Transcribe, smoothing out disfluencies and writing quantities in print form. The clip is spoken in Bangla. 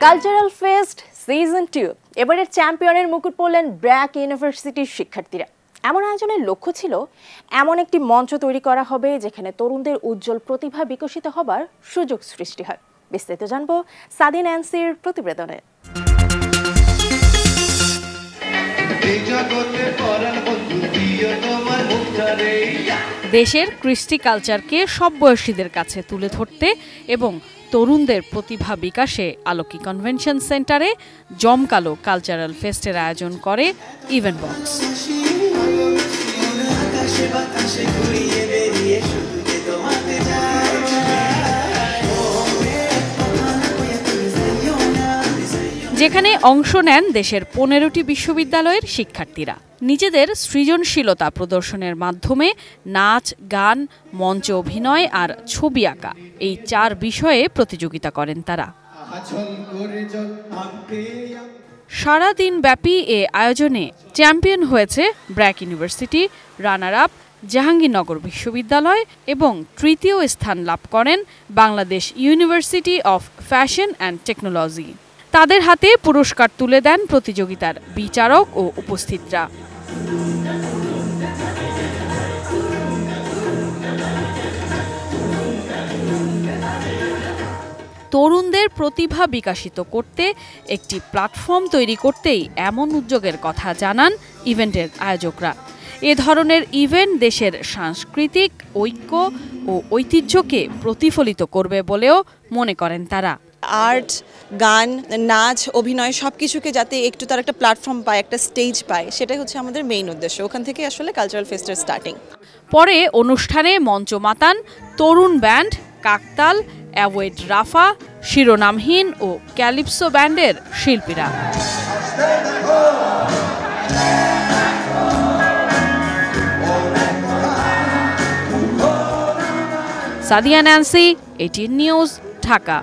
কালচারাল ফেস্ট সিজন 2 এবারের চ্যাম্পিয়নের মুকুট পরলেন ব্র্যাক ইউনিভার্সিটির শিক্ষার্থীরা। এমন আয়োজনের লক্ষ্য ছিল এমন একটি মঞ্চ তৈরি করা হবে যেখানে তরুণদের উজ্জ্বল প্রতিভা বিকশিত হবার সুযোগ সৃষ্টি হয়। বিস্তারিত জানবো সাদিয়া ন্যান্সির প্রতিবেদনে। দেশের কৃষ্টি কালচারকে সব বয়সীদের কাছে তুলে ধরতে এবং তরুণদের প্রতিভা বিকাশে আলোকি কনভেনশন সেন্টারে জমকালো কালচারাল ফেস্টের আয়োজন করে ইভেন্ট বক্স। যেখানে অংশ নেন দেশের 15টি বিশ্ববিদ্যালয়ের শিক্ষার্থীরা। নিজেদের সৃজনশীলতা প্রদর্শনের মাধ্যমে নাচ, গান, মঞ্চ অভিনয় আর ছবি আঁকা এই 4 বিষয়ে প্রতিযোগিতা করেন তারা। সারাদিন ব্যাপী এ আয়োজনে চ্যাম্পিয়ন হয়েছে BRAC university, runner up Jahangirnagar বিশ্ববিদ্যালয় এবং তৃতীয় স্থান লাভ করেন Bangladesh university of fashion and technology. তাদের হাতে পুরস্কার তুলে দেন প্রতিযোগিতার বিচারক ও উপস্থিতরা। তরুণদের প্রতিভা বিকশিত করতে একটি প্ল্যাটফর্ম তৈরি করতেই এমন উদ্যোগের কথা জানান ইভেন্টের আয়োজকরা। এ ধরনের ইভেন্ট দেশের সাংস্কৃতিক ঐক্য ও ঐতিহ্যকে প্রতিফলিত করবে বলেও মনে করেন তারা। আর্ট, গান, নাচ, অভিনয় সবকিছুকে যাতে একটু তার একটা প্ল্যাটফর্ম পায়, একটা স্টেজ পায়, সেটাই হচ্ছে আমাদের মেইন উদ্দেশ্য। ওখান থেকে আসলে কালচারাল ফেস্টের স্টার্টিং। পরে অনুষ্ঠানে মঞ্চ মাতান তরুণ ব্যান্ড কাকতাল, অ্যাওয়েড রাফা, শিরোনামহীন ও ক্যালিপসো ব্যান্ডের শিল্পীরা। Sadia Nancy, ATN news, Dhaka.